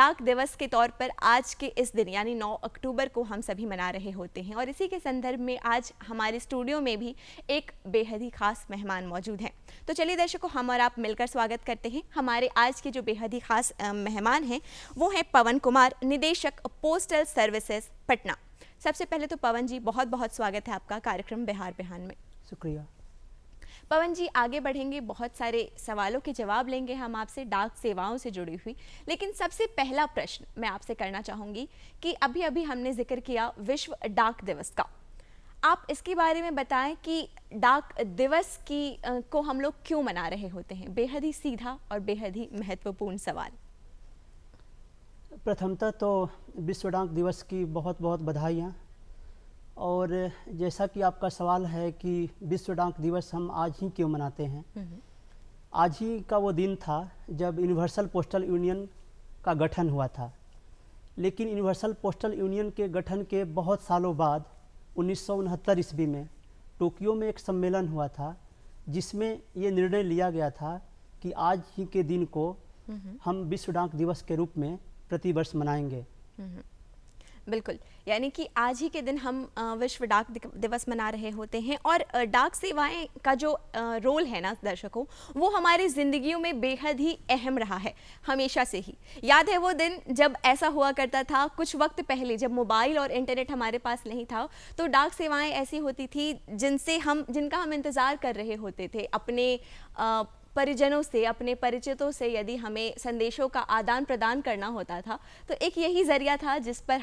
डाक दिवस के तौर पर आज के इस दिन यानी 9 अक्टूबर को हम सभी मना रहे होते हैं और इसी के संदर्भ में आज हमारे स्टूडियो में भी एक बेहद ही खास मेहमान मौजूद हैं। तो चलिए दर्शकों, हम और आप मिलकर स्वागत करते हैं। हमारे आज के जो बेहद ही खास मेहमान हैं वो हैं पवन कुमार, निदेशक पोस्टल सर्विसेज पटना। सबसे पहले तो पवन जी, बहुत बहुत स्वागत है आपका कार्यक्रम बिहार बिहान में। शुक्रिया। पवन जी, आगे बढ़ेंगे, बहुत सारे सवालों के जवाब लेंगे हम आपसे डाक सेवाओं से जुड़ी हुई। लेकिन सबसे पहला प्रश्न मैं आपसे करना चाहूँगी कि अभी अभी हमने जिक्र किया विश्व डाक दिवस का। आप इसके बारे में बताएं कि डाक दिवस को हम लोग क्यों मना रहे होते हैं। बेहद ही सीधा और बेहद ही महत्वपूर्ण सवाल। प्रथमतः तो विश्व डाक दिवस की बहुत बहुत बधाइयाँ। और जैसा कि आपका सवाल है कि विश्व डाक दिवस हम आज ही क्यों मनाते हैं, आज ही का वो दिन था जब यूनिवर्सल पोस्टल यूनियन का गठन हुआ था। लेकिन यूनिवर्सल पोस्टल यूनियन के गठन के बहुत सालों बाद 1969 ईस्वी में टोक्यो में एक सम्मेलन हुआ था जिसमें ये निर्णय लिया गया था कि आज ही के दिन को हम विश्व डाक दिवस के रूप में प्रतिवर्ष मनाएंगे। बिल्कुल, यानी कि आज ही के दिन हम विश्व डाक दिवस मना रहे होते हैं। और डाक सेवाएं का जो रोल है ना दर्शकों, वो हमारी ज़िंदगियों में बेहद ही अहम रहा है हमेशा से ही। याद है वो दिन जब ऐसा हुआ करता था, कुछ वक्त पहले जब मोबाइल और इंटरनेट हमारे पास नहीं था, तो डाक सेवाएं ऐसी होती थी जिनका हम इंतज़ार कर रहे होते थे। अपने परिजनों से, अपने परिचितों से यदि हमें संदेशों का आदान प्रदान करना होता था तो एक यही ज़रिया था जिस पर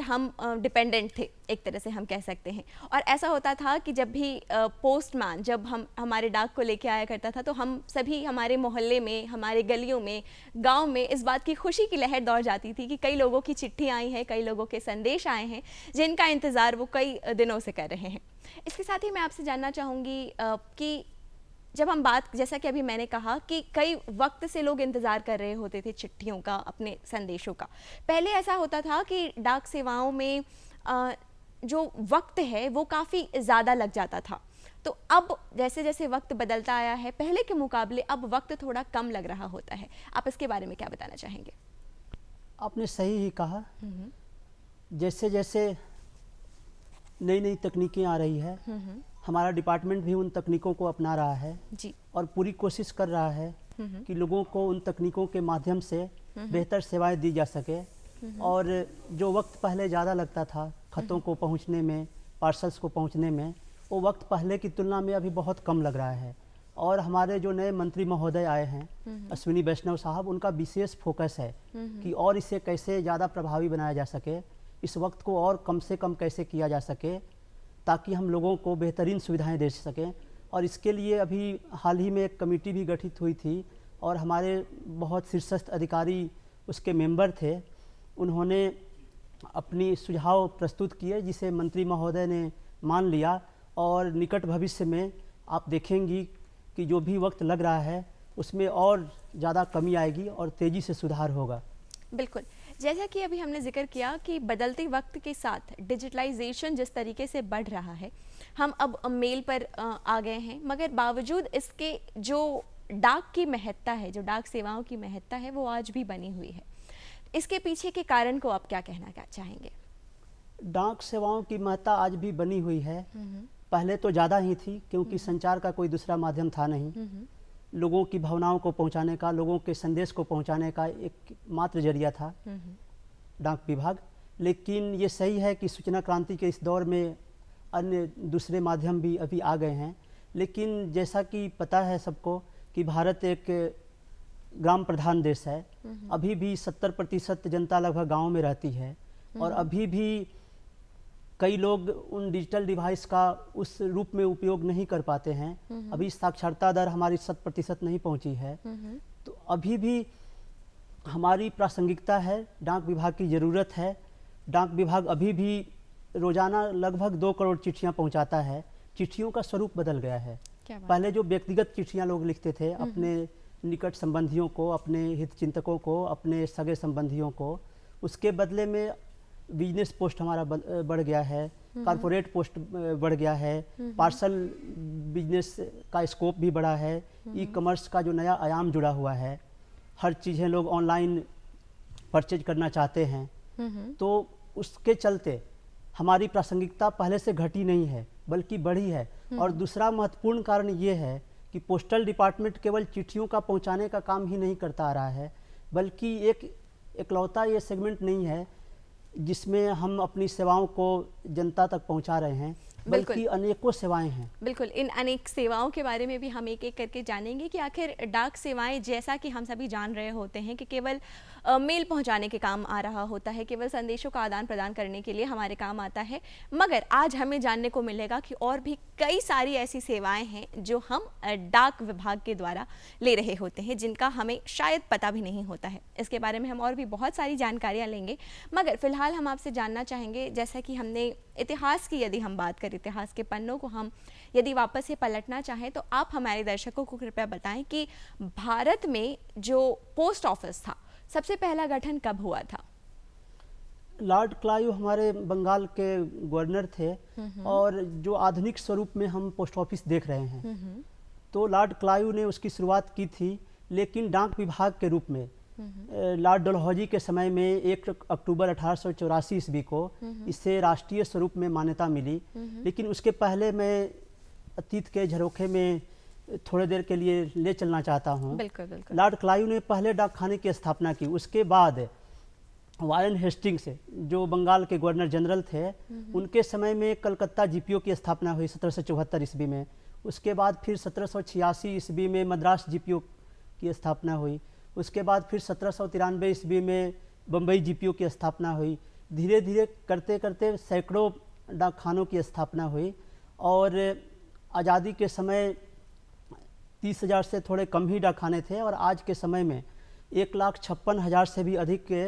हम डिपेंडेंट थे, एक तरह से हम कह सकते हैं। और ऐसा होता था कि जब भी पोस्टमैन जब हमारे डाक को लेके आया करता था तो हम सभी हमारे मोहल्ले में, हमारे गलियों में, गांव में इस बात की खुशी की लहर दौड़ जाती थी कि कई लोगों की चिट्ठी आई है, कई लोगों के संदेश आए हैं जिनका इंतज़ार वो कई दिनों से कर रहे हैं। इसके साथ ही मैं आपसे जानना चाहूँगी कि जब हम बात, जैसा कि अभी मैंने कहा कि कई वक्त से लोग इंतज़ार कर रहे होते थे चिट्ठियों का, अपने संदेशों का। पहले ऐसा होता था कि डाक सेवाओं में जो वक्त है वो काफ़ी ज़्यादा लग जाता था। तो अब जैसे जैसे वक्त बदलता आया है, पहले के मुकाबले अब वक्त थोड़ा कम लग रहा होता है। आप इसके बारे में क्या बताना चाहेंगे? आपने सही ही कहा। जैसे जैसे नई नई तकनीकें आ रही है, हमारा डिपार्टमेंट भी उन तकनीकों को अपना रहा है जी। और पूरी कोशिश कर रहा है कि लोगों को उन तकनीकों के माध्यम से बेहतर सेवाएं दी जा सके। और जो वक्त पहले ज़्यादा लगता था खतों को पहुंचने में, पार्सल्स को पहुंचने में, वो वक्त पहले की तुलना में अभी बहुत कम लग रहा है। और हमारे जो नए मंत्री महोदय आए हैं, अश्विनी वैष्णव साहब, उनका विशेष फोकस है कि और इसे कैसे ज़्यादा प्रभावी बनाया जा सके, इस वक्त को और कम से कम कैसे किया जा सके ताकि हम लोगों को बेहतरीन सुविधाएं दे सकें। और इसके लिए अभी हाल ही में एक कमेटी भी गठित हुई थी और हमारे बहुत शीर्षस्थ अधिकारी उसके मेंबर थे। उन्होंने अपनी सुझाव प्रस्तुत किए जिसे मंत्री महोदय ने मान लिया और निकट भविष्य में आप देखेंगी कि जो भी वक्त लग रहा है उसमें और ज़्यादा कमी आएगी और तेज़ी से सुधार होगा। बिल्कुल, जैसा कि अभी हमने जिक्र किया कि बदलते वक्त के साथ डिजिटलाइजेशन जिस तरीके से बढ़ रहा है, हम अब मेल पर आ गए हैं, मगर बावजूद इसके जो डाक की महत्ता है, जो डाक सेवाओं की महत्ता है, वो आज भी बनी हुई है। इसके पीछे के कारण को आप क्या कहना चाहेंगे? डाक सेवाओं की महत्ता आज भी बनी हुई है। पहले तो ज़्यादा ही थी क्योंकि संचार का कोई दूसरा माध्यम था नहीं। लोगों की भावनाओं को पहुंचाने का, लोगों के संदेश को पहुंचाने का एक मात्र जरिया था डाक विभाग। लेकिन ये सही है कि सूचना क्रांति के इस दौर में अन्य दूसरे माध्यम भी अभी आ गए हैं। लेकिन जैसा कि पता है सबको कि भारत एक ग्राम प्रधान देश है। अभी भी 70% जनता लगभग गाँव में रहती है और अभी भी कई लोग उन डिजिटल डिवाइस का उस रूप में उपयोग नहीं कर पाते हैं। अभी साक्षरता दर हमारी 100% नहीं पहुंची है। तो अभी भी हमारी प्रासंगिकता है, डाक विभाग की ज़रूरत है। डाक विभाग अभी भी रोज़ाना लगभग 2 करोड़ चिट्ठियां पहुंचाता है। चिट्ठियों का स्वरूप बदल गया है। पहले जो व्यक्तिगत चिट्ठियां लोग लिखते थे अपने निकट संबंधियों को, अपने हितचिंतकों को, अपने सगे संबंधियों को, उसके बदले में बिजनेस पोस्ट हमारा बढ़ गया है, कॉरपोरेट पोस्ट बढ़ गया है, पार्सल बिजनेस का स्कोप भी बढ़ा है, ई कॉमर्स का जो नया आयाम जुड़ा हुआ है। हर चीज़ें लोग ऑनलाइन परचेज करना चाहते हैं, तो उसके चलते हमारी प्रासंगिकता पहले से घटी नहीं है बल्कि बढ़ी है। और दूसरा महत्वपूर्ण कारण ये है कि पोस्टल डिपार्टमेंट केवल चिट्ठियों का पहुंचाने का काम ही नहीं करता आ रहा है, बल्कि एक इकलौता ये सेगमेंट नहीं है जिसमें हम अपनी सेवाओं को जनता तक पहुंचा रहे हैं, बल्कि अनेकों सेवाएं हैं। बिल्कुल, इन अनेक सेवाओं के बारे में भी हम एक एक करके जानेंगे कि आखिर डाक सेवाएं, जैसा कि हम सभी जान रहे होते हैं कि केवल मेल पहुंचाने के काम आ रहा होता है, केवल संदेशों का आदान प्रदान करने के लिए हमारे काम आता है, मगर आज हमें जानने को मिलेगा कि और भी कई सारी ऐसी सेवाएं हैं जो हम डाक विभाग के द्वारा ले रहे होते हैं, जिनका हमें शायद पता भी नहीं होता है। इसके बारे में हम और भी बहुत सारी जानकारियाँ लेंगे, मगर फिलहाल हम आपसे जानना चाहेंगे, जैसा कि हमने इतिहास की यदि हम बात करें, इतिहास के पन्नों को हम यदि वापस से पलटना चाहें, तो आप हमारे दर्शकों को कृपया बताएं कि भारत में जो पोस्ट ऑफिस था, सबसे पहला गठन कब हुआ था? लॉर्ड क्लाइव हमारे बंगाल के गवर्नर थे, और जो आधुनिक स्वरूप में हम पोस्ट ऑफिस देख रहे हैं, तो लॉर्ड क्लाइव ने उसकी शुरुआत की थी, लेकिन डाक विभाग के रूप में लॉर्ड डलहौजी के समय में 1 अक्टूबर 1884 ईस्वी को इसे राष्ट्रीय स्वरूप में मान्यता मिली। लेकिन उसके पहले मैं अतीत के झरोखे में थोड़ी देर के लिए ले चलना चाहता हूँ। लॉर्ड क्लाइव ने पहले डाक खाने की स्थापना की, उसके बाद वारेन हेस्टिंग्स जो बंगाल के गवर्नर जनरल थे, उनके समय में कलकत्ता जीपीओ की स्थापना हुई 1774 ईस्वी में। उसके बाद फिर 1786 ईस्वी में मद्रास जीपीओ की स्थापना हुई। उसके बाद फिर 1793 ईस्वी में बम्बई जीपीओ की स्थापना हुई। धीरे धीरे करते करते सैकड़ों डाक खानों की स्थापना हुई, और आज़ादी के समय 30,000 से थोड़े कम ही डाक खाने थे, और आज के समय में 1,56,000 से भी अधिक के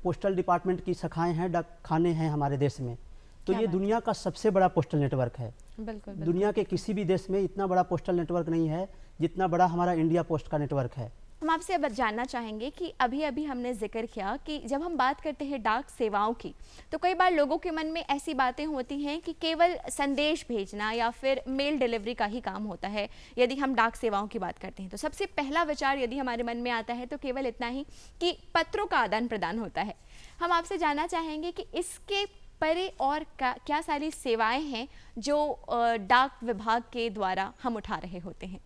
पोस्टल डिपार्टमेंट की शाखाएं हैं, डाक खाने हैं हमारे देश में। तो ये दुनिया का सबसे बड़ा पोस्टल नेटवर्क है। बिल्कुल। दुनिया के किसी भी देश में इतना बड़ा पोस्टल नेटवर्क नहीं है जितना बड़ा हमारा इंडिया पोस्ट का नेटवर्क है। हम आपसे अब जानना चाहेंगे कि अभी अभी हमने जिक्र किया कि जब हम बात करते हैं डाक सेवाओं की, तो कई बार लोगों के मन में ऐसी बातें होती हैं कि केवल संदेश भेजना या फिर मेल डिलीवरी का ही काम होता है। यदि हम डाक सेवाओं की बात करते हैं तो सबसे पहला विचार यदि हमारे मन में आता है तो केवल इतना ही कि पत्रों का आदान प्रदान होता है। हम आपसे जानना चाहेंगे कि इसके परे और क्या सारी सेवाएं हैं जो डाक विभाग के द्वारा हम उठा रहे होते हैं?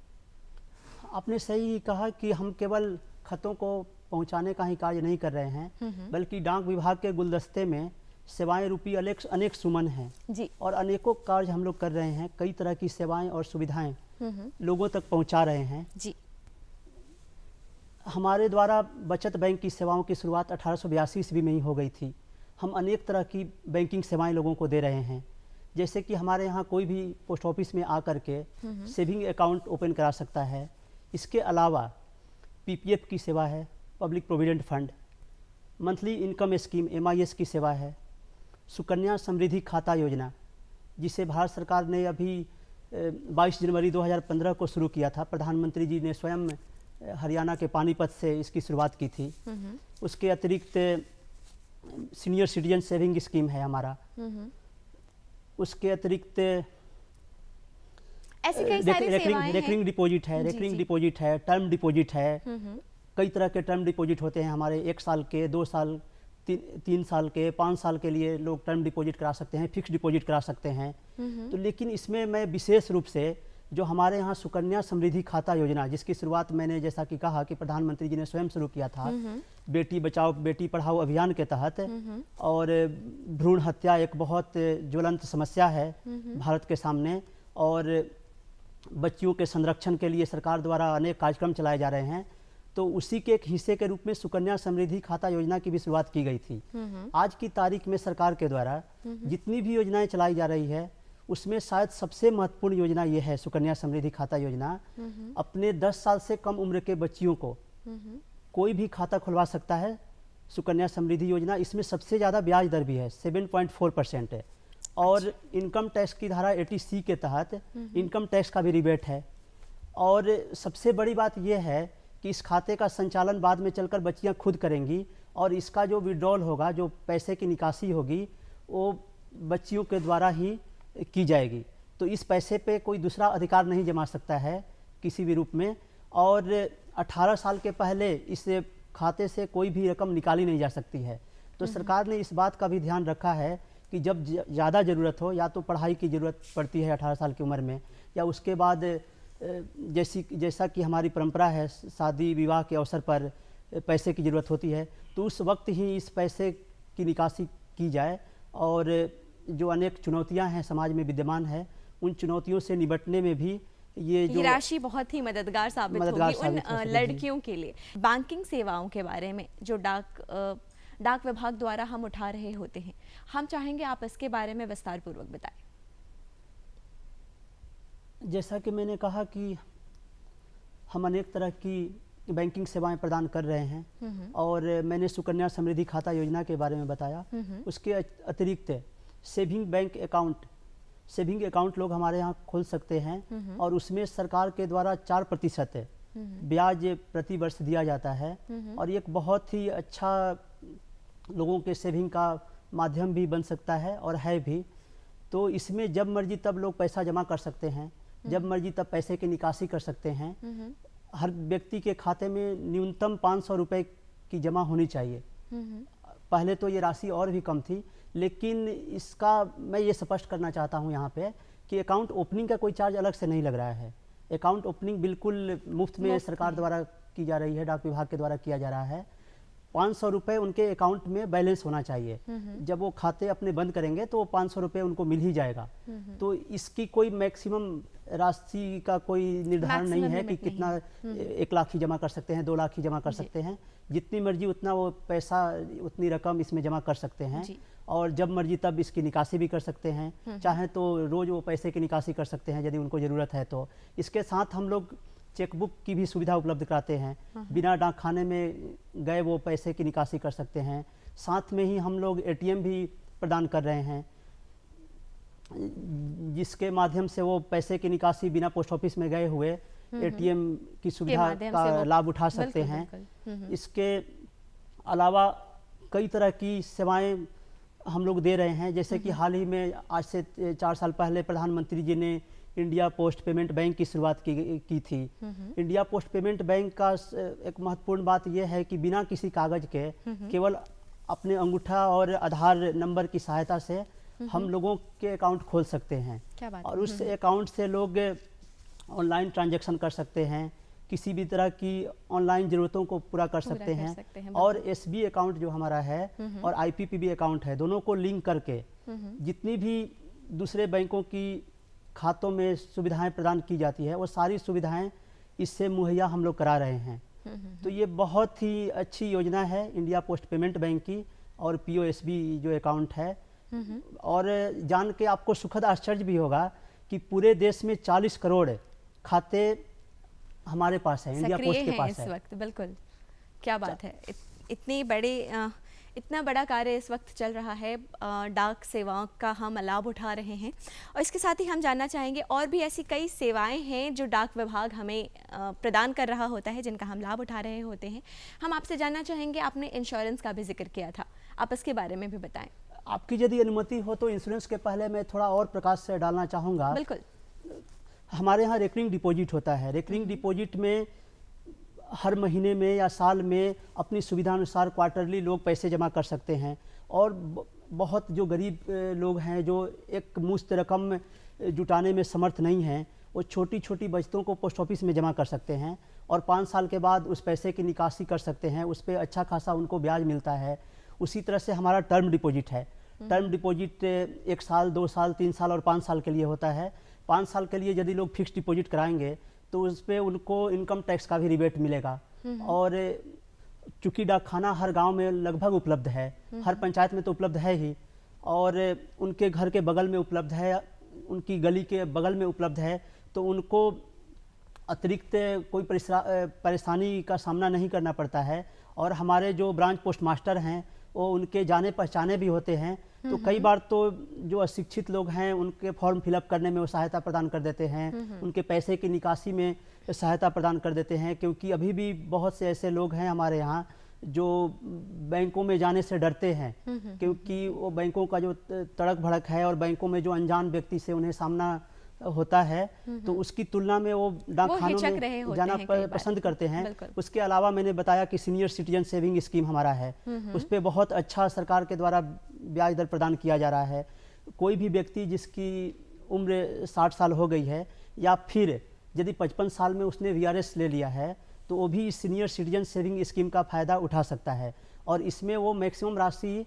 आपने सही कहा कि हम केवल खतों को पहुंचाने का ही कार्य नहीं कर रहे हैं, बल्कि डाक विभाग के गुलदस्ते में सेवाएं रूपी अनेक सुमन हैं जी। और अनेकों कार्य हम लोग कर रहे हैं। कई तरह की सेवाएं और सुविधाएं लोगों तक पहुंचा रहे हैं जी। हमारे द्वारा बचत बैंक की सेवाओं की शुरुआत 1882 ईस्वी में ही हो गई थी। हम अनेक तरह की बैंकिंग सेवाएं लोगों को दे रहे हैं, जैसे कि हमारे यहाँ कोई भी पोस्ट ऑफिस में आकर के सेविंग अकाउंट ओपन करा सकता है। इसके अलावा पीपीएफ की सेवा है, public provident fund, monthly income scheme MIS की सेवा है, सुकन्या समृद्धि खाता योजना जिसे भारत सरकार ने अभी 22 जनवरी 2015 को शुरू किया था। प्रधानमंत्री जी ने स्वयं हरियाणा के पानीपत से इसकी शुरुआत की थी। उसके अतिरिक्त सीनियर सिटीजन सेविंग स्कीम है हमारा। उसके अतिरिक्त ऐसी कई सारी सेवाएं हैं। रेकरिंग डिपॉजिट है, डिपॉजिट है, टर्म डिपॉजिट है। कई तरह के टर्म डिपॉजिट होते हैं हमारे, 1 साल के, 2 साल, 3 साल के, 5 साल के लिए लोग टर्म डिपॉजिट करा सकते हैं, फिक्स डिपॉजिट करा सकते हैं। तो लेकिन इसमें मैं विशेष रूप से जो हमारे यहाँ सुकन्या समृद्धि खाता योजना, जिसकी शुरुआत मैंने जैसा कि कहा कि प्रधानमंत्री जी ने स्वयं शुरू किया था बेटी बचाओ बेटी पढ़ाओ अभियान के तहत, और भ्रूण हत्या एक बहुत ज्वलंत समस्या है भारत के सामने, और बच्चियों के संरक्षण के लिए सरकार द्वारा अनेक कार्यक्रम चलाए जा रहे हैं। तो उसी के एक हिस्से के रूप में सुकन्या समृद्धि खाता योजना की भी शुरुआत की गई थी। आज की तारीख में सरकार के द्वारा जितनी भी योजनाएं चलाई जा रही है, उसमें शायद सबसे महत्वपूर्ण योजना ये है सुकन्या समृद्धि खाता योजना। अपने 10 साल से कम उम्र के बच्चियों को कोई भी खाता खुलवा सकता है सुकन्या समृद्धि योजना। इसमें सबसे ज़्यादा ब्याज दर भी है, 7.4% है, और इनकम टैक्स की धारा 80C के तहत इनकम टैक्स का भी रिबेट है। और सबसे बड़ी बात यह है कि इस खाते का संचालन बाद में चलकर बच्चियां खुद करेंगी, और इसका जो विड्रॉल होगा, जो पैसे की निकासी होगी, वो बच्चियों के द्वारा ही की जाएगी। तो इस पैसे पे कोई दूसरा अधिकार नहीं जमा सकता है किसी भी रूप में। और 18 साल के पहले इस खाते से कोई भी रकम निकाली नहीं जा सकती है। तो सरकार ने इस बात का भी ध्यान रखा है कि जब ज़्यादा ज़रूरत हो, या तो पढ़ाई की ज़रूरत पड़ती है 18 साल की उम्र में, या उसके बाद जैसा कि हमारी परंपरा है शादी विवाह के अवसर पर पैसे की ज़रूरत होती है, तो उस वक्त ही इस पैसे की निकासी की जाए। और जो अनेक चुनौतियां हैं समाज में विद्यमान है, उन चुनौतियों से निपटने में भी ये जो राशि बहुत ही मददगार साबित होगी उन लड़कियों के लिए। बैंकिंग सेवाओं के बारे में जो डाक विभाग द्वारा हम उठा रहे होते हैं, हम चाहेंगे आप इसके बारे में विस्तार पूर्वक बताएं। जैसा कि मैंने कहा कि हम अनेक तरह की बैंकिंग सेवाएं प्रदान कर रहे हैं, और मैंने सुकन्या समृद्धि खाता योजना के बारे में बताया। उसके अतिरिक्त सेविंग अकाउंट लोग हमारे यहाँ खोल सकते हैं, और उसमें सरकार के द्वारा 4% ब्याज प्रति वर्ष दिया जाता है, और एक बहुत ही अच्छा लोगों के सेविंग का माध्यम भी बन सकता है और है भी। तो इसमें जब मर्जी तब लोग पैसा जमा कर सकते हैं, जब मर्जी तब पैसे की निकासी कर सकते हैं। हर व्यक्ति के खाते में न्यूनतम 500 रुपये की जमा होनी चाहिए। पहले तो ये राशि और भी कम थी, लेकिन इसका मैं ये स्पष्ट करना चाहता हूँ यहाँ पे कि अकाउंट ओपनिंग का कोई चार्ज अलग से नहीं लग रहा है। अकाउंट ओपनिंग बिल्कुल मुफ्त में सरकार द्वारा की जा रही है, डाक विभाग के द्वारा किया जा रहा है। 500 रुपये उनके अकाउंट में बैलेंस होना चाहिए। जब वो खाते अपने बंद करेंगे तो 500 रुपये उनको मिल ही जाएगा। तो इसकी कोई मैक्सिमम राशि का कोई निर्धारण नहीं है कि कितना 1 लाख ही जमा कर सकते हैं, 2 लाख ही जमा कर सकते हैं। जितनी मर्जी उतना वो पैसा, उतनी रकम इसमें जमा कर सकते हैं, और जब मर्जी तब इसकी निकासी भी कर सकते हैं। चाहे तो रोज़ वो पैसे की निकासी कर सकते हैं यदि उनको ज़रूरत है तो। इसके साथ हम लोग चेकबुक की भी सुविधा उपलब्ध कराते हैं। बिना डाक खाने में गए वो पैसे की निकासी कर सकते हैं। साथ में ही हम लोग ATM भी प्रदान कर रहे हैं, जिसके माध्यम से वो पैसे की निकासी बिना पोस्ट ऑफिस में गए हुए ATM की सुविधा का लाभ उठा सकते हैं। इसके अलावा कई तरह की सेवाएं हम लोग दे रहे हैं, जैसे कि हाल ही में आज से 4 साल पहले प्रधानमंत्री जी ने इंडिया पोस्ट पेमेंट बैंक की शुरुआत की थी। इंडिया पोस्ट पेमेंट बैंक का एक महत्वपूर्ण बात यह है कि बिना किसी कागज के केवल अपने अंगूठा और आधार नंबर की सहायता से हम लोगों के अकाउंट खोल सकते हैं। क्या बात और उस अकाउंट से लोग ऑनलाइन ट्रांजैक्शन कर सकते हैं, किसी भी तरह की ऑनलाइन ज़रूरतों को पूरा कर सकते हैं। और SB अकाउंट जो हमारा है और IPPB अकाउंट है, दोनों को लिंक करके जितनी भी दूसरे बैंकों की खातों में सुविधाएं प्रदान की जाती है, वो सारी सुविधाएं इससे मुहैया हम लोग करा रहे हैं। तो ये बहुत ही अच्छी योजना है इंडिया पोस्ट पेमेंट बैंक की और POSB जो अकाउंट है। और जान के आपको सुखद आश्चर्य भी होगा कि पूरे देश में 40 करोड़ खाते हमारे पास है, इंडिया पोस्ट के पास है इस वक्त। बिल्कुल, क्या बात है। इतना बड़ा कार्य इस वक्त चल रहा है, डाक सेवाओं का हम लाभ उठा रहे हैं। और इसके साथ ही हम जानना चाहेंगे और भी ऐसी कई सेवाएं हैं जो डाक विभाग हमें प्रदान कर रहा होता है, जिनका हम लाभ उठा रहे होते हैं। हम आपसे जानना चाहेंगे, आपने इंश्योरेंस का भी जिक्र किया था, आप इसके बारे में भी बताएं। आपकी यदि अनुमति हो तो इंश्योरेंस के पहले मैं थोड़ा और प्रकाश से डालना चाहूँगा। बिल्कुल। हमारे यहाँ रेकरिंग डिपॉजिट होता है। रेकरिंग डिपॉजिट में हर महीने में या साल में अपनी सुविधा अनुसार क्वार्टरली लोग पैसे जमा कर सकते हैं। और बहुत जो गरीब लोग हैं, जो एक मुश्त रकम जुटाने में समर्थ नहीं हैं, वो छोटी छोटी बचतों को पोस्ट ऑफिस में जमा कर सकते हैं और 5 साल के बाद उस पैसे की निकासी कर सकते हैं। उस पर अच्छा खासा उनको ब्याज मिलता है। उसी तरह से हमारा टर्म डिपॉजिट है। टर्म डिपॉजिट 1 साल, 2 साल, 3 साल और 5 साल के लिए होता है। 5 साल के लिए यदि लोग फिक्स डिपॉजिट कराएंगे तो उस पर उनको इनकम टैक्स का भी रिबेट मिलेगा। और चूँकि डाक खाना हर गांव में लगभग उपलब्ध है, हर पंचायत में तो उपलब्ध है ही, और उनके घर के बगल में उपलब्ध है, उनकी गली के बगल में उपलब्ध है, तो उनको अतिरिक्त कोई परेशानी का सामना नहीं करना पड़ता है। और हमारे जो ब्रांच पोस्ट मास्टर हैं वो उनके जाने पहचाने भी होते हैं। तो कई बार तो जो अशिक्षित लोग हैं उनके फॉर्म फिलअप करने में वो सहायता प्रदान कर देते हैं, उनके पैसे की निकासी में सहायता प्रदान कर देते हैं। क्योंकि अभी भी बहुत से ऐसे लोग हैं हमारे यहाँ जो बैंकों में जाने से डरते हैं, क्योंकि वो बैंकों का जो तड़क भड़क है और बैंकों में जो अनजान व्यक्ति से उन्हें सामना होता है तो उसकी तुलना में वो डाक वो खानों हिचक रहे में होते जाना हैं कई बार। पसंद करते हैं। बिल्कुल। उसके अलावा मैंने बताया कि सीनियर सिटीजन सेविंग स्कीम हमारा है, उस पर बहुत अच्छा सरकार के द्वारा ब्याज दर प्रदान किया जा रहा है। कोई भी व्यक्ति जिसकी उम्र 60 साल हो गई है या फिर यदि 55 साल में उसने VRS ले लिया है तो वो भी सीनियर सिटीजन सेविंग स्कीम का फ़ायदा उठा सकता है और इसमें वो मैक्सिमम राशि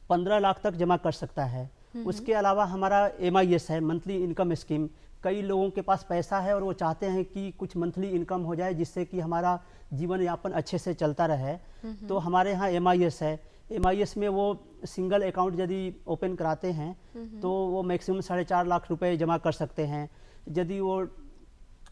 15 लाख तक जमा कर सकता है। उसके अलावा हमारा MIS है, मंथली इनकम स्कीम। कई लोगों के पास पैसा है और वो चाहते हैं कि कुछ मंथली इनकम हो जाए जिससे कि हमारा जीवन यापन अच्छे से चलता रहे, तो हमारे यहाँ MIS है। MIS में वो सिंगल अकाउंट यदि ओपन कराते हैं तो वो मैक्सिमम 4.5 लाख रुपए जमा कर सकते हैं। यदि वो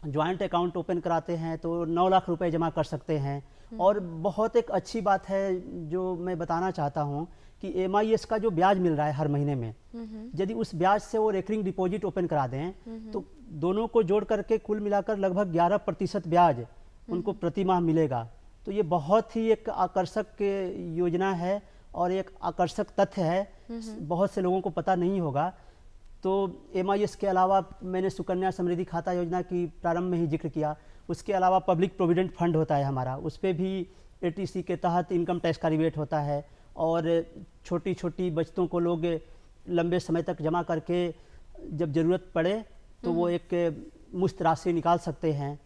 जॉइंट अकाउंट ओपन कराते हैं तो 9 लाख रुपए जमा कर सकते हैं। और बहुत एक अच्छी बात है जो मैं बताना चाहता हूँ कि MIS का जो ब्याज मिल रहा है हर महीने में, यदि उस ब्याज से वो रेकरिंग डिपॉजिट ओपन करा दें तो दोनों को जोड़ करके कुल मिलाकर लगभग 11% ब्याज उनको प्रति माह मिलेगा। तो ये बहुत ही एक आकर्षक योजना है और एक आकर्षक तथ्य है, बहुत से लोगों को पता नहीं होगा। तो MIS के अलावा मैंने सुकन्या समृद्धि खाता योजना की प्रारंभ में ही जिक्र किया। उसके अलावा पब्लिक प्रोविडेंट फंड होता है हमारा, उस पर भी ATC के तहत इनकम टैक्स का रिबेट होता है और छोटी छोटी बचतों को लोग लंबे समय तक जमा करके जब ज़रूरत पड़े तो वो एक मुश्त राशि निकाल सकते हैं।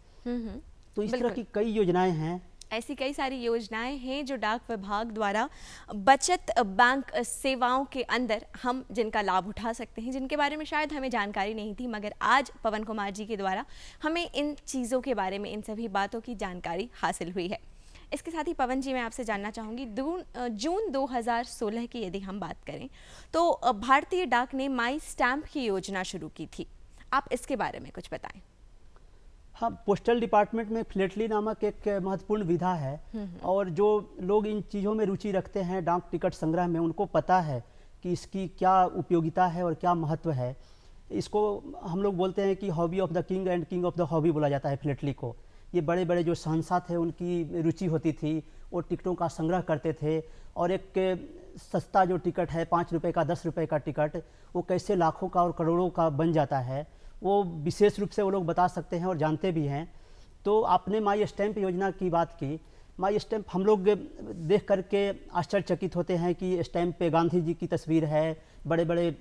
तो इस तरह की कई योजनाएं हैं। ऐसी कई सारी योजनाएं हैं जो डाक विभाग द्वारा बचत बैंक सेवाओं के अंदर हम जिनका लाभ उठा सकते हैं, जिनके बारे में शायद हमें जानकारी नहीं थी, मगर आज पवन कुमार जी के द्वारा हमें इन चीज़ों के बारे में, इन सभी बातों की जानकारी हासिल हुई है। इसके साथ ही पवन जी मैं आपसे जानना चाहूँगी, जून 2016 की यदि हम बात करें तो भारतीय डाक ने माई स्टैम्प की योजना शुरू की थी, आप इसके बारे में कुछ बताएं। हाँ, पोस्टल डिपार्टमेंट में फिलेटली नामक एक महत्वपूर्ण विधा है और जो लोग इन चीज़ों में रुचि रखते हैं डाक टिकट संग्रह में, उनको पता है कि इसकी क्या उपयोगिता है और क्या महत्व है। इसको हम लोग बोलते हैं कि hobby of the king and king of the hobby बोला जाता है फिलेटली को। ये बड़े बड़े जो शहंशाह थे उनकी रुचि होती थी, वो टिकटों का संग्रह करते थे और एक सस्ता जो टिकट है 5 रुपये का 10 रुपये का टिकट, वो कैसे लाखों का और करोड़ों का बन जाता है, वो विशेष रूप से वो लोग बता सकते हैं और जानते भी हैं। तो आपने माई स्टैम्प योजना की बात की। माई स्टैम्प हम लोग देख करके आश्चर्यचकित होते हैं कि स्टैम्प पे गांधी जी की तस्वीर है, बड़े बड़े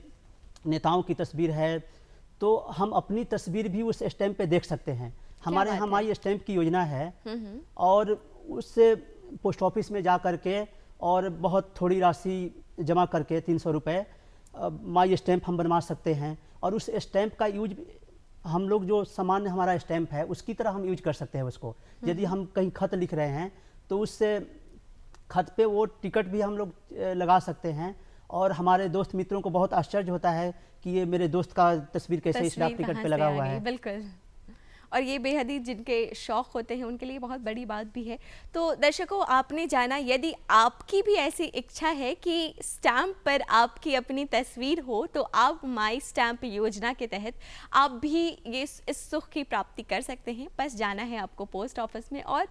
नेताओं की तस्वीर है, तो हम अपनी तस्वीर भी उस स्टैम्प पे देख सकते हैं। हमारे यहाँ माई स्टैम्प की योजना है और उससे पोस्ट ऑफिस में जा करके और बहुत थोड़ी राशि जमा करके 300 रुपये माई स्टैम्प हम बनवा सकते हैं और उस स्टैम्प का यूज हम लोग जो सामान्य हमारा स्टैम्प है उसकी तरह हम यूज कर सकते हैं उसको। यदि हम कहीं खत लिख रहे हैं तो उस खत पे वो टिकट भी हम लोग लगा सकते हैं और हमारे दोस्त मित्रों को बहुत आश्चर्य होता है कि ये मेरे दोस्त का तस्वीर कैसे इस डाक टिकट पे लगा हुआ है। बिल्कुल, और ये बेहद ही जिनके शौक़ होते हैं उनके लिए बहुत बड़ी बात भी है। तो दर्शकों, आपने जाना, यदि आपकी भी ऐसी इच्छा है कि स्टैम्प पर आपकी अपनी तस्वीर हो तो आप माई स्टैम्प योजना के तहत आप भी ये इस सुख की प्राप्ति कर सकते हैं। बस जाना है आपको पोस्ट ऑफिस में और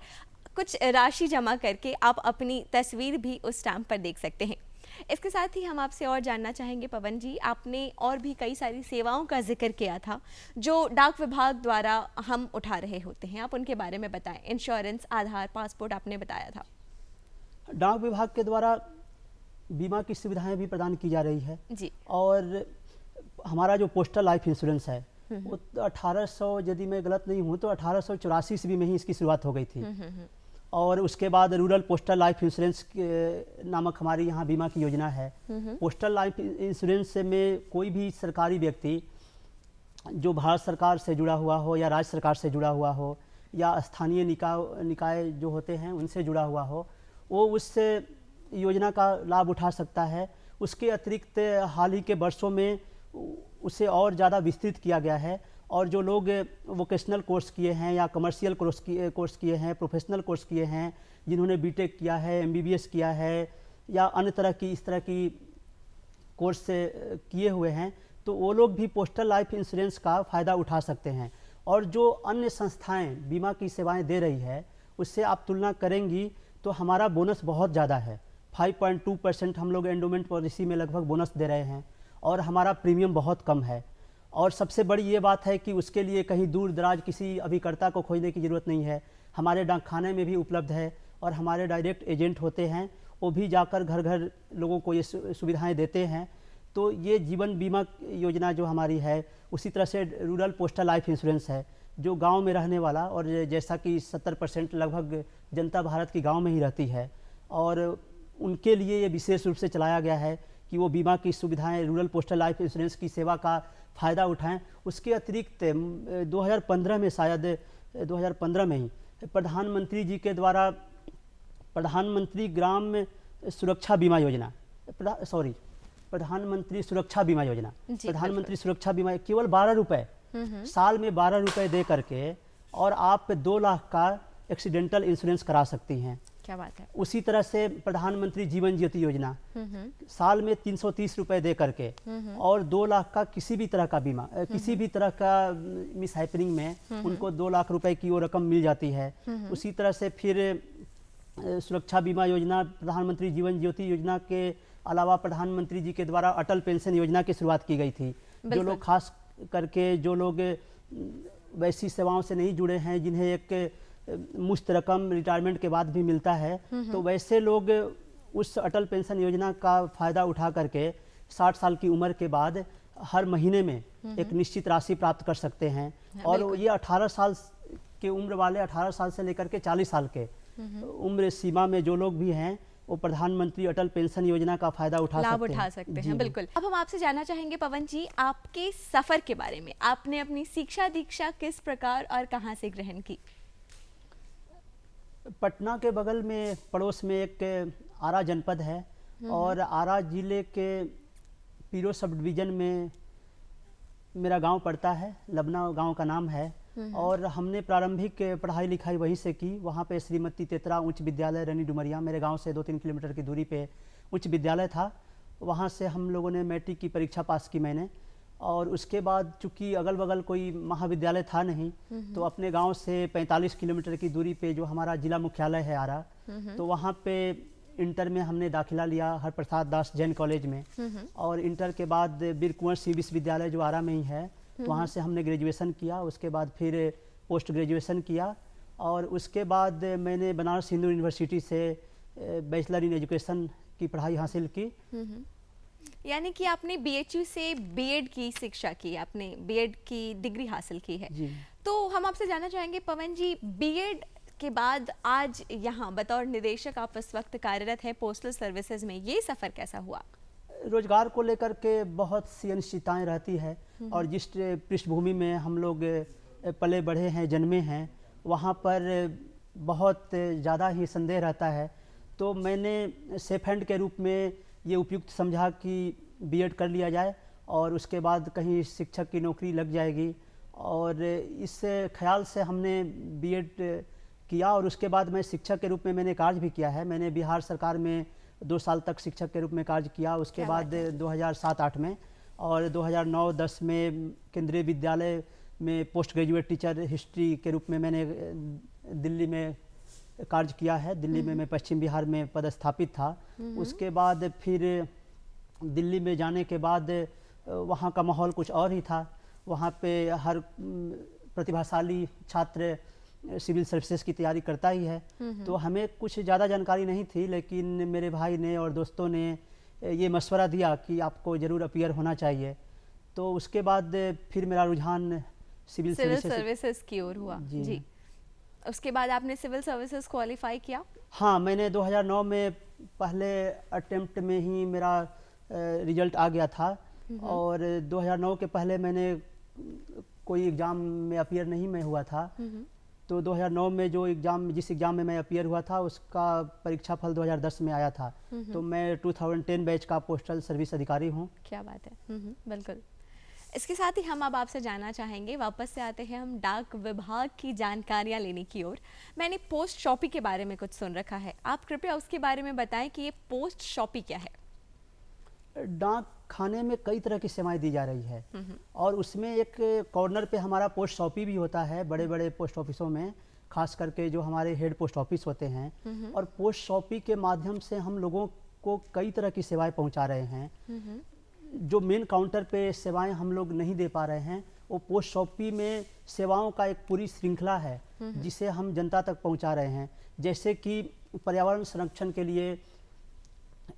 कुछ राशि जमा करके आप अपनी तस्वीर भी उस स्टैम्प पर देख सकते हैं। इसके साथ ही हम आपसे और जानना चाहेंगे पवन जी, आपने और भी कई सारी सेवाओं का जिक्र किया था जो डाक विभाग द्वारा हम उठा रहे होते हैं, आप उनके बारे में बताएं। इंश्योरेंस, आधार, पासपोर्ट आपने बताया था। डाक विभाग के द्वारा बीमा की सुविधाएं भी प्रदान की जा रही है जी। और हमारा जो पोस्टल लाइफ इंश्योरेंस है वो 1800, यदि मैं गलत नहीं हूँ तो 1884 ईस्वी में ही इसकी शुरुआत हो गई थी। और उसके बाद रूरल पोस्टल लाइफ इंश्योरेंस नामक हमारी यहाँ बीमा की योजना है। पोस्टल लाइफ इंश्योरेंस में कोई भी सरकारी व्यक्ति जो भारत सरकार से जुड़ा हुआ हो या राज्य सरकार से जुड़ा हुआ हो या स्थानीय निकाय जो होते हैं उनसे जुड़ा हुआ हो, वो उस योजना का लाभ उठा सकता है। उसके अतिरिक्त हाल ही के वर्षों में उसे और ज़्यादा विस्तृत किया गया है और जो लोग वोकेशनल कोर्स किए हैं या कमर्शियल कोर्स किए हैं, प्रोफेशनल कोर्स किए हैं, जिन्होंने बीटेक किया है, MBBS किया है या अन्य तरह की इस तरह की कोर्स किए हुए हैं, तो वो लोग भी पोस्टल लाइफ इंश्योरेंस का फ़ायदा उठा सकते हैं। और जो अन्य संस्थाएं बीमा की सेवाएं दे रही है उससे आप तुलना करेंगी तो हमारा बोनस बहुत ज़्यादा है। 5.2% हम लोग एंडोमेंट पॉलिसी में लगभग बोनस दे रहे हैं और हमारा प्रीमियम बहुत कम है। और सबसे बड़ी ये बात है कि उसके लिए कहीं दूर दराज किसी अभिकर्ता को खोजने की ज़रूरत नहीं है, हमारे डाक खाने में भी उपलब्ध है और हमारे डायरेक्ट एजेंट होते हैं, वो भी जाकर घर घर लोगों को ये सुविधाएं देते हैं। तो ये जीवन बीमा योजना जो हमारी है, उसी तरह से रूरल पोस्टल लाइफ इंश्योरेंस है, जो गांव में रहने वाला, और जैसा कि 70% लगभग जनता भारत की गांव में ही रहती है, और उनके लिए ये विशेष रूप से चलाया गया है कि वो बीमा की सुविधाएं, रूरल पोस्टल लाइफ इंश्योरेंस की सेवा का फ़ायदा उठाएं। उसके अतिरिक्त 2015 में, शायद 2015 में ही प्रधानमंत्री जी के द्वारा प्रधानमंत्री ग्राम सुरक्षा बीमा योजना, प्रधानमंत्री सुरक्षा बीमा योजना, प्रधानमंत्री सुरक्षा बीमा केवल 12 रुपये, साल में 12 रुपये दे करके और आप 2 लाख का एक्सीडेंटल इंश्योरेंस करा सकती हैं। क्या बात है। उसी तरह से प्रधानमंत्री जीवन ज्योति योजना, साल में 330 रुपये दे करके और 2 लाख का किसी भी तरह का बीमा, किसी भी तरह का मिस हैपनिंग में उनको 2 लाख रुपए की वो रकम मिल जाती है। उसी तरह से फिर सुरक्षा बीमा योजना, प्रधानमंत्री जीवन ज्योति योजना के अलावा प्रधानमंत्री जी के द्वारा अटल पेंशन योजना की शुरुआत की गई थी। जो लोग खास करके, जो लोग वैसी सेवाओं से नहीं जुड़े हैं, जिन्हें एक मुश्त रकम रिटायरमेंट के बाद भी मिलता है, तो वैसे लोग उस अटल पेंशन योजना का फ़ायदा उठा करके 60 साल की उम्र के बाद हर महीने में एक निश्चित राशि प्राप्त कर सकते हैं। और ये 18 साल के उम्र वाले, 18 साल से लेकर के 40 साल के उम्र सीमा में जो लोग भी हैं, वो प्रधानमंत्री अटल पेंशन योजना का फायदा लाभ उठा सकते हैं। बिल्कुल। अब हम आपसे जानना चाहेंगे पवन जी, आपके सफर के बारे में। आपने अपनी शिक्षा दीक्षा किस प्रकार और कहां से ग्रहण की? पटना के बगल में, पड़ोस में एक आरा जनपद है, और आरा जिले के पीरो सब डिवीज़न में मेरा गांव पड़ता है, लबना गांव का नाम है। और हमने प्रारंभिक पढ़ाई लिखाई वहीं से की। वहाँ पे श्रीमती तेतरा उच्च विद्यालय रनी डुमरिया, मेरे गांव से 2-3 किलोमीटर की दूरी पे उच्च विद्यालय था। वहाँ से हम लोगों ने मैट्रिक की परीक्षा पास की मैंने, और उसके बाद चूँकि अगल बगल कोई महाविद्यालय था नहीं, तो अपने गांव से 45 किलोमीटर की दूरी पे जो हमारा जिला मुख्यालय है आरा, तो वहाँ पे इंटर में हमने दाखिला लिया हरप्रसाद दास जैन कॉलेज में। और इंटर के बाद वीर कुंवर सिंह विश्वविद्यालय जो आरा में ही है, वहाँ से हमने ग्रेजुएशन किया। उसके बाद फिर पोस्ट ग्रेजुएशन किया, और उसके बाद मैंने बनारस हिंदू यूनिवर्सिटी से बैचलर इन एजुकेशन की पढ़ाई हासिल की। यानी कि आपने बीएचयू से बीएड की शिक्षा की, आपने बीएड की डिग्री हासिल की है। तो हम आपसे जानना चाहेंगे पवन जी, बीएड के बाद आज यहाँ बतौर निदेशक आप इस वक्त कार्यरत हैं पोस्टल सर्विसेज में, ये सफ़र कैसा हुआ? रोजगार को लेकर के बहुत सी अनिश्चितताएं रहती है, और जिस पृष्ठभूमि में हम लोग पले बढ़े हैं, जन्मे हैं, वहाँ पर बहुत ज़्यादा ही संदेह रहता है। तो मैंने सेफ हैंड के रूप में ये उपयुक्त समझा कि बीएड कर लिया जाए, और उसके बाद कहीं शिक्षक की नौकरी लग जाएगी। और इस ख्याल से हमने बीएड किया, और उसके बाद मैं शिक्षक के रूप में मैंने कार्य भी किया है। मैंने बिहार सरकार में 2 साल तक शिक्षक के रूप में कार्य किया। उसके बाद 2007-8 में और 2009-10 में केंद्रीय विद्यालय में पोस्ट ग्रेजुएट टीचर हिस्ट्री के रूप में मैंने दिल्ली में कार्य किया है। दिल्ली में मैं पश्चिम बिहार में पदस्थापित था। उसके बाद फिर दिल्ली में जाने के बाद वहाँ का माहौल कुछ और ही था। वहाँ पे हर प्रतिभाशाली छात्र सिविल सर्विसेज की तैयारी करता ही है। तो हमें कुछ ज़्यादा जानकारी नहीं थी, लेकिन मेरे भाई ने और दोस्तों ने ये मशवरा दिया कि आपको ज़रूर अपीयर होना चाहिए। तो उसके बाद फिर मेरा रुझान सिविल सर्विसेज की ओर हुआ। जी। उसके बाद आपने सिविल सर्विसेज क्वालिफाई किया? हाँ, मैंने 2009 में पहले अटेम्प्ट में ही मेरा रिजल्ट आ गया था, और 2009 के पहले मैंने कोई एग्ज़ाम में अपीयर नहीं मैं हुआ था। तो 2009 में जिस एग्ज़ाम में मैं अपीयर हुआ था, उसका परीक्षा फल 2010 में आया था। तो मैं 2010 बैच का पोस्टल सर्विस अधिकारी हूँ। क्या बात है। बिल्कुल। इसके साथ ही हम अब आपसे जानना चाहेंगे, वापस से आते हैं हम डाक विभाग की जानकारियाँ लेने की ओर। मैंने पोस्ट शॉपी के बारे में कुछ सुन रखा है, आप कृपया उसके बारे में बताएं कि ये पोस्ट शॉपी क्या है? डाक खाने में कई तरह की सेवाएं दी जा रही है, और उसमें एक कॉर्नर पे हमारा पोस्ट शॉपी भी होता है। बड़े बड़े पोस्ट ऑफिसों में, खास करके जो हमारे हेड पोस्ट ऑफिस होते हैं, और पोस्ट शॉपी के माध्यम से हम लोगों को कई तरह की सेवाएं पहुंचा रहे हैं। जो मेन काउंटर पे सेवाएं हम लोग नहीं दे पा रहे हैं, वो पोस्ट ऑफिस में सेवाओं का एक पूरी श्रृंखला है जिसे हम जनता तक पहुंचा रहे हैं। जैसे कि पर्यावरण संरक्षण के लिए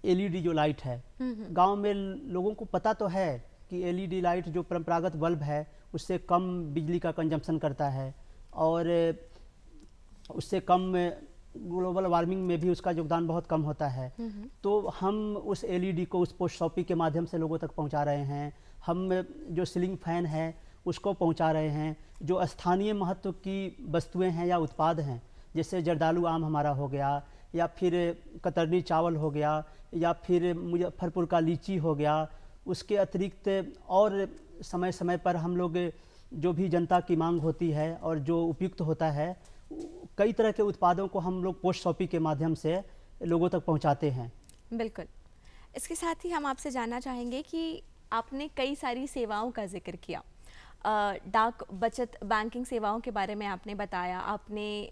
एलईडी जो लाइट है, गांव में लोगों को पता तो है कि एलईडी लाइट जो परंपरागत बल्ब है उससे कम बिजली का कंजम्पशन करता है और उससे कम ग्लोबल वार्मिंग में भी उसका योगदान बहुत कम होता है। तो हम उस एलईडी को उस पोस्ट ऑफिस के माध्यम से लोगों तक पहुंचा रहे हैं। हम जो सीलिंग फैन है उसको पहुंचा रहे हैं। जो स्थानीय महत्व की वस्तुएं हैं या उत्पाद हैं, जैसे जर्दालू आम हमारा हो गया, या फिर कतरनी चावल हो गया, या फिर मुजफ्फरपुर का लीची हो गया, उसके अतिरिक्त और समय समय पर हम लोग जो भी जनता की मांग होती है और जो उपयुक्त होता है, कई तरह के उत्पादों को हम लोग पोस्ट ऑफिस के माध्यम से लोगों तक पहुंचाते हैं। बिल्कुल। इसके साथ ही हम आपसे जानना चाहेंगे कि आपने कई सारी सेवाओं का जिक्र किया, डाक बचत बैंकिंग सेवाओं के बारे में आपने बताया, आपने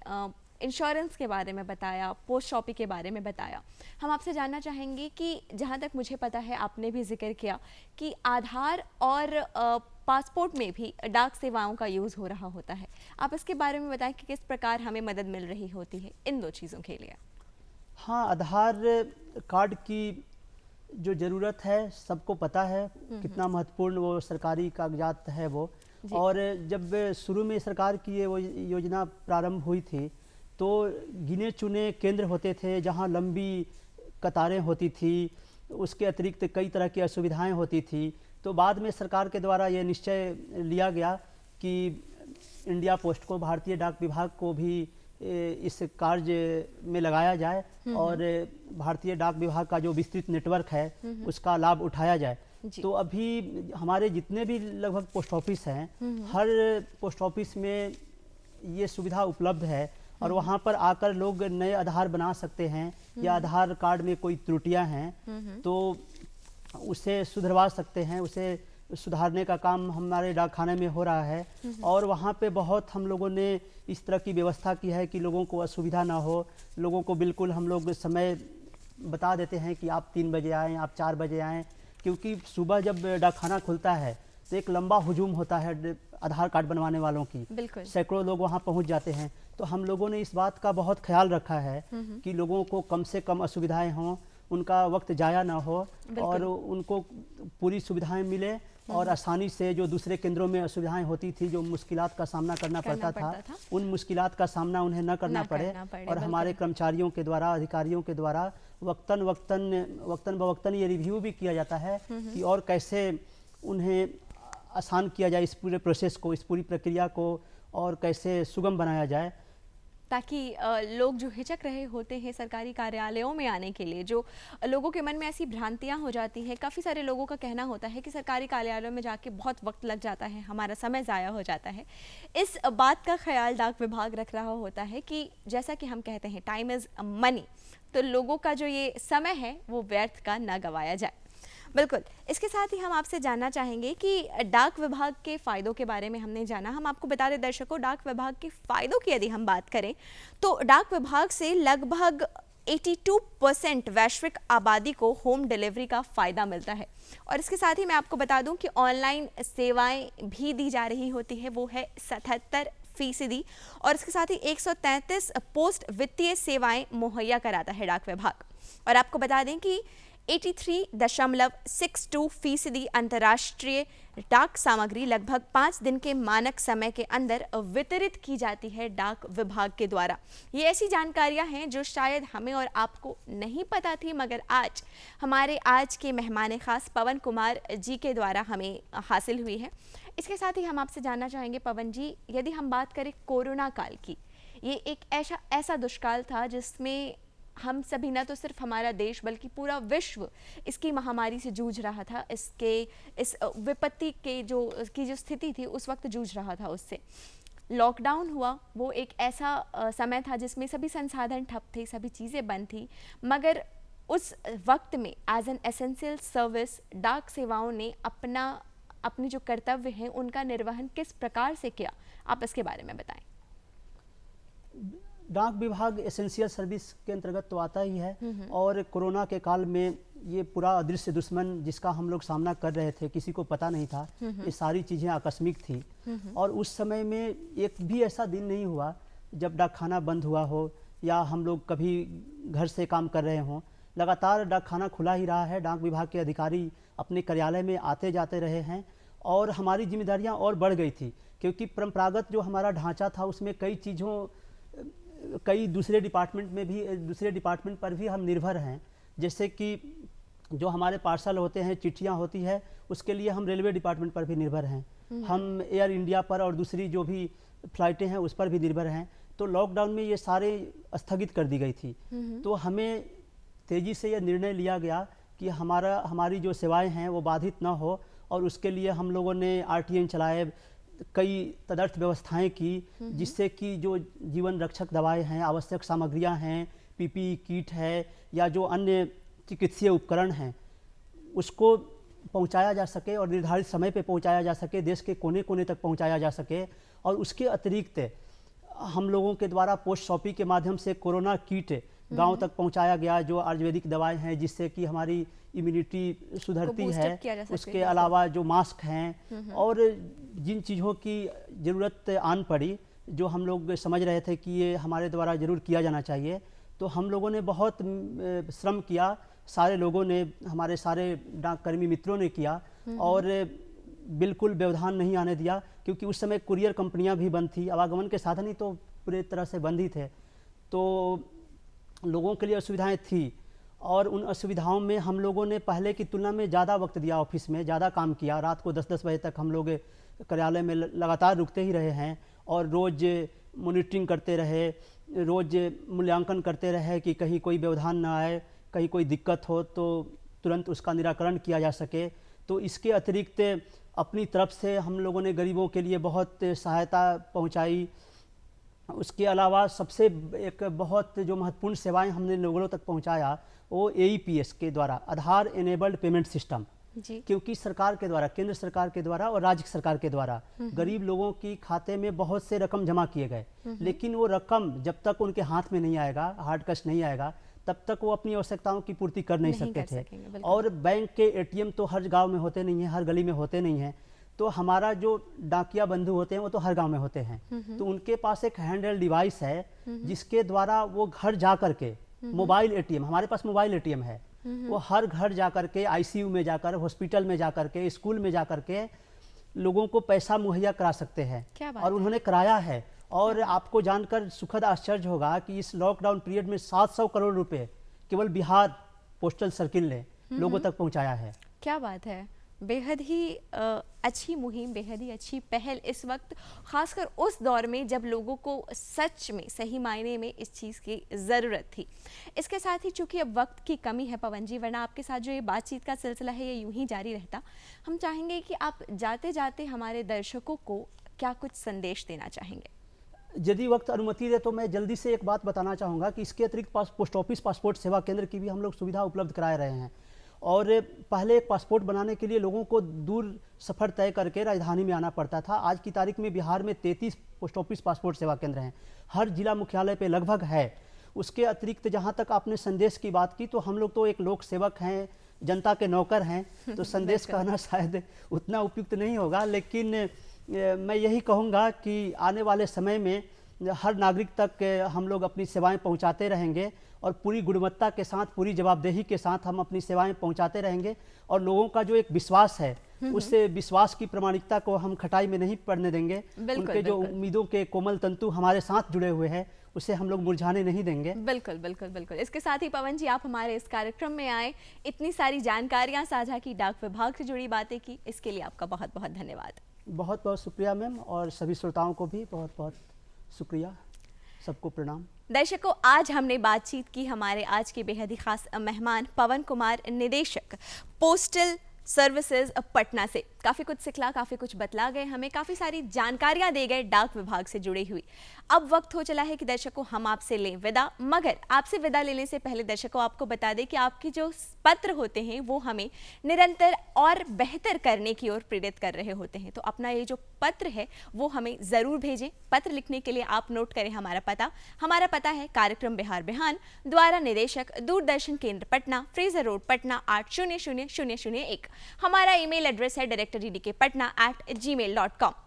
इंश्योरेंस के बारे में बताया, पोस्ट ऑफिस के बारे में बताया। हम आपसे जानना चाहेंगे कि जहाँ तक मुझे पता है आपने भी जिक्र किया कि आधार और पासपोर्ट में भी डाक सेवाओं का यूज़ हो रहा होता है। आप इसके बारे में बताएं कि किस प्रकार हमें मदद मिल रही होती है इन दो चीज़ों के लिए। हाँ, आधार कार्ड की जो ज़रूरत है सबको पता है कितना महत्वपूर्ण वो सरकारी कागजात है वो। और जब शुरू में सरकार की ये वो योजना प्रारंभ हुई थी तो गिने चुने केंद्र होते थे जहाँ लंबी कतारें होती थी, उसके अतिरिक्त कई तरह की असुविधाएं होती थी। तो बाद में सरकार के द्वारा ये निश्चय लिया गया कि इंडिया पोस्ट को, भारतीय डाक विभाग को भी इस कार्य में लगाया जाए और भारतीय डाक विभाग का जो विस्तृत नेटवर्क है उसका लाभ उठाया जाए। तो अभी हमारे जितने भी लगभग पोस्ट ऑफिस हैं, हर पोस्ट ऑफिस में ये सुविधा उपलब्ध है और वहाँ पर आकर लोग नए आधार बना सकते हैं या आधार कार्ड में कोई त्रुटियां हैं तो उसे सुधरवा सकते हैं। उसे सुधारने का काम हमारे डाकखाने में हो रहा है और वहाँ पे बहुत हम लोगों ने इस तरह की व्यवस्था की है कि लोगों को असुविधा ना हो। लोगों को बिल्कुल हम लोग समय बता देते हैं कि आप 3 बजे आएँ, आप 4 बजे आएँ, क्योंकि सुबह जब डाकखाना खुलता है तो एक लंबा हुजूम होता है आधार कार्ड बनवाने वालों की, सैकड़ों लोग वहाँ पहुँच जाते हैं। तो हम लोगों ने इस बात का बहुत ख्याल रखा है कि लोगों को कम से कम असुविधाएं हों, उनका वक्त जाया ना हो और उनको पूरी सुविधाएं मिले और आसानी से जो दूसरे केंद्रों में असुविधाएं होती थी, जो मुश्किलात का सामना करना पड़ता था, उन मुश्किलात का सामना उन्हें न करना पड़े और हमारे कर्मचारियों के द्वारा, अधिकारियों के द्वारा वक्तन बवक्तन ये रिव्यू भी किया जाता है कि और कैसे उन्हें आसान किया जाए इस पूरे प्रोसेस को, इस पूरी प्रक्रिया को और कैसे सुगम बनाया जाए, ताकि लोग जो हिचक रहे होते हैं सरकारी कार्यालयों में आने के लिए, जो लोगों के मन में ऐसी भ्रांतियां हो जाती हैं। काफ़ी सारे लोगों का कहना होता है कि सरकारी कार्यालयों में जाके बहुत वक्त लग जाता है, हमारा समय ज़ाया हो जाता है। इस बात का ख्याल डाक विभाग रख रहा होता है कि जैसा कि हम कहते हैं टाइम इज़ मनी, तो लोगों का जो ये समय है वो व्यर्थ का ना गंवाया जाए। बिल्कुल। इसके साथ ही हम आपसे जानना चाहेंगे कि डाक विभाग के फ़ायदों के बारे में हमने जाना। हम आपको बता दें दर्शकों, डाक विभाग के फ़ायदों की यदि हम बात करें तो डाक विभाग से लगभग 82% वैश्विक आबादी को होम डिलीवरी का फ़ायदा मिलता है। और इसके साथ ही मैं आपको बता दूं कि ऑनलाइन सेवाएं भी दी जा रही होती है, वो है 77%। और इसके साथ ही 133 पोस्ट वित्तीय सेवाएं मुहैया कराता है डाक विभाग। और आपको बता दें कि 83.62% अंतर्राष्ट्रीय डाक सामग्री लगभग 5 दिन के मानक समय के अंदर वितरित की जाती है डाक विभाग के द्वारा। ये ऐसी जानकारियां हैं जो शायद हमें और आपको नहीं पता थी, मगर आज हमारे आज के मेहमान खास पवन कुमार जी के द्वारा हमें हासिल हुई है। इसके साथ ही हम आपसे जानना चाहेंगे पवन जी, यदि हम बात करें कोरोना काल की, ये एक ऐसा दुष्काल था जिसमें हम सभी, न तो सिर्फ हमारा देश बल्कि पूरा विश्व इसकी महामारी से जूझ रहा था। इस विपत्ति की जो स्थिति थी उस वक्त जूझ रहा था उससे। लॉकडाउन हुआ, वो एक ऐसा समय था जिसमें सभी संसाधन ठप थे, सभी चीज़ें बंद थी, मगर उस वक्त में एज एन एसेंशियल सर्विस डाक सेवाओं ने अपनी जो कर्तव्य हैं उनका निर्वहन किस प्रकार से किया, आप इसके बारे में बताएं। डाक विभाग एसेंशियल सर्विस के अंतर्गत तो आता ही है और कोरोना के काल में ये पूरा अदृश्य दुश्मन जिसका हम लोग सामना कर रहे थे, किसी को पता नहीं था, ये सारी चीज़ें आकस्मिक थी। और उस समय में एक भी ऐसा दिन नहीं हुआ जब डाक खाना बंद हुआ हो या हम लोग कभी घर से काम कर रहे हों। लगातार डाक खाना खुला ही रहा है, डाक विभाग के अधिकारी अपने कार्यालय में आते जाते रहे हैं और हमारी जिम्मेदारियां और बढ़ गई थी, क्योंकि परंपरागत जो हमारा ढांचा था उसमें कई दूसरे डिपार्टमेंट पर भी हम निर्भर हैं। जैसे कि जो हमारे पार्सल होते हैं, चिट्ठियां होती है, उसके लिए हम रेलवे डिपार्टमेंट पर भी निर्भर हैं, हम एयर इंडिया पर और दूसरी जो भी फ्लाइटें हैं उस पर भी निर्भर हैं। तो लॉकडाउन में ये सारे स्थगित कर दी गई थी। तो हमें तेज़ी से यह निर्णय लिया गया कि हमारी जो सेवाएं हैं वो बाधित ना हो, और उसके लिए हम लोगों ने RTN चलाए, कई तदर्थ व्यवस्थाएं की, जिससे कि जो जीवन रक्षक दवाएं हैं, आवश्यक सामग्रियां हैं, PPE किट है या जो अन्य चिकित्सीय उपकरण हैं, उसको पहुंचाया जा सके और निर्धारित समय पे पहुंचाया जा सके, देश के कोने कोने तक पहुंचाया जा सके। और उसके अतिरिक्त हम लोगों के द्वारा पोस्ट शॉपी के माध्यम से कोरोना किट गांव तक पहुंचाया गया, जो आयुर्वेदिक दवाएं हैं जिससे कि हमारी इम्यूनिटी सुधरती है। उसके अलावा जो मास्क हैं और जिन चीज़ों की ज़रूरत आन पड़ी, जो हम लोग समझ रहे थे कि ये हमारे द्वारा ज़रूर किया जाना चाहिए, तो हम लोगों ने बहुत श्रम किया, सारे लोगों ने, हमारे सारे डाककर्मी मित्रों ने किया और बिल्कुल व्यवधान नहीं आने दिया, क्योंकि उस समय कुरियर कंपनियां भी बंद थी, आवागमन के साधन ही तो पूरी तरह से बंद ही थे, तो लोगों के लिए असुविधाएं थी। और उन असुविधाओं में हम लोगों ने पहले की तुलना में ज़्यादा वक्त दिया, ऑफिस में ज़्यादा काम किया। रात को 10-10 बजे तक हम लोग कार्यालय में लगातार रुकते ही रहे हैं और रोज़ मॉनिटरिंग करते रहे, रोज़ मूल्यांकन करते रहे कि कहीं कोई व्यवधान ना आए, कहीं कोई दिक्कत हो तो तुरंत उसका निराकरण किया जा सके। तो इसके अतिरिक्त अपनी तरफ से हम लोगों ने गरीबों के लिए बहुत सहायता पहुंचाई। उसके अलावा सबसे एक बहुत जो महत्वपूर्ण सेवाएं हमने लोगों तक पहुंचाया वो AEPS के द्वारा, आधार एनेबल्ड पेमेंट सिस्टम, क्योंकि सरकार के द्वारा, केंद्र सरकार के द्वारा और राज्य सरकार के द्वारा गरीब लोगों की खाते में बहुत से रकम जमा किए गए, लेकिन वो रकम जब तक उनके हाथ में नहीं आएगा, हार्ड कैश नहीं आएगा, तब तक वो अपनी आवश्यकताओं की पूर्ति कर नहीं सकते थे। और बैंक के ATM तो हर गांव में होते नहीं हैं, हर गली में होते नहीं हैं, तो हमारा जो डाकिया बंधु होते हैं वो तो हर गांव में होते हैं, तो उनके पास एक हैंडहेल्ड डिवाइस है जिसके द्वारा वो घर जा करके, मोबाइल ATM, हमारे पास मोबाइल ATM है, वो हर घर जा करके, ICU में जाकर, हॉस्पिटल में जा करके, स्कूल में जा करके लोगों को पैसा मुहैया करा सकते हैं, और उन्होंने कराया है। और आपको जानकर सुखद आश्चर्य होगा कि इस लॉकडाउन पीरियड में 700 करोड़ रुपए केवल बिहार पोस्टल सर्किल ने लोगों तक पहुंचाया है। क्या बात है, बेहद ही अच्छी मुहिम, बेहद ही अच्छी पहल इस वक्त, खासकर उस दौर में जब लोगों को सच में, सही मायने में इस चीज़ की ज़रूरत थी। इसके साथ ही चूंकि अब वक्त की कमी है पवन जी, वरना आपके साथ जो ये बातचीत का सिलसिला है ये यूं ही जारी रहता। हम चाहेंगे कि आप जाते जाते हमारे दर्शकों को क्या कुछ संदेश देना चाहेंगे? यदि वक्त अनुमति दे तो मैं जल्दी से एक बात बताना चाहूँगा कि इसके अतिरिक्त पोस्ट ऑफिस पासपोर्ट सेवा केंद्र की भी हम लोग सुविधा उपलब्ध कराए रहे हैं। और पहले एक पासपोर्ट बनाने के लिए लोगों को दूर सफ़र तय करके राजधानी में आना पड़ता था। आज की तारीख में बिहार में 33 पोस्ट ऑफिस पासपोर्ट सेवा केंद्र हैं, हर जिला मुख्यालय पे लगभग है। उसके अतिरिक्त जहाँ तक आपने संदेश की बात की, तो हम लोग तो एक लोक सेवक हैं, जनता के नौकर हैं, तो संदेश कहना शायद उतना उपयुक्त नहीं होगा, लेकिन मैं यही कहूँगा कि आने वाले समय में हर नागरिक तक हम लोग अपनी सेवाएं पहुंचाते रहेंगे और पूरी गुणवत्ता के साथ, पूरी जवाबदेही के साथ हम अपनी सेवाएं पहुंचाते रहेंगे। और लोगों का जो एक विश्वास है, उस विश्वास की प्रामाणिकता को हम खटाई में नहीं पड़ने देंगे। उनके जो उम्मीदों के कोमल तंतु हमारे साथ जुड़े हुए हैं, उसे हम लोग मुरझाने नहीं देंगे। बिल्कुल बिल्कुल बिल्कुल। इसके साथ ही पवन जी, आप हमारे इस कार्यक्रम में आए, इतनी सारी जानकारियाँ साझा की, डाक विभाग से जुड़ी बातें की, इसके लिए आपका बहुत बहुत धन्यवाद। बहुत बहुत शुक्रिया मैम, और सभी श्रोताओं को भी बहुत बहुत शुक्रिया, सबको प्रणाम। दर्शकों, आज हमने बातचीत की हमारे आज के बेहद ही खास मेहमान पवन कुमार, निदेशक पोस्टल सर्विसेज पटना से। काफ़ी कुछ सिखला, काफ़ी कुछ बतला गए, हमें काफ़ी सारी जानकारियाँ दे गए डाक विभाग से जुड़ी हुई। अब वक्त हो चला है कि दर्शकों हम आपसे लें विदा, मगर आपसे विदा लेने से पहले दर्शकों आपको बता दें कि आपके जो पत्र होते हैं वो हमें निरंतर और बेहतर करने की ओर प्रेरित कर रहे होते हैं। तो अपना ये जो पत्र है वो हमें ज़रूर भेजें। पत्र लिखने के लिए आप नोट करें हमारा पता है कार्यक्रम बिहार बिहान, द्वारा निदेशक दूरदर्शन केंद्र पटना, फ्रेजर रोड पटना 800001। हमारा ईमेल एड्रेस है director@gmail.com।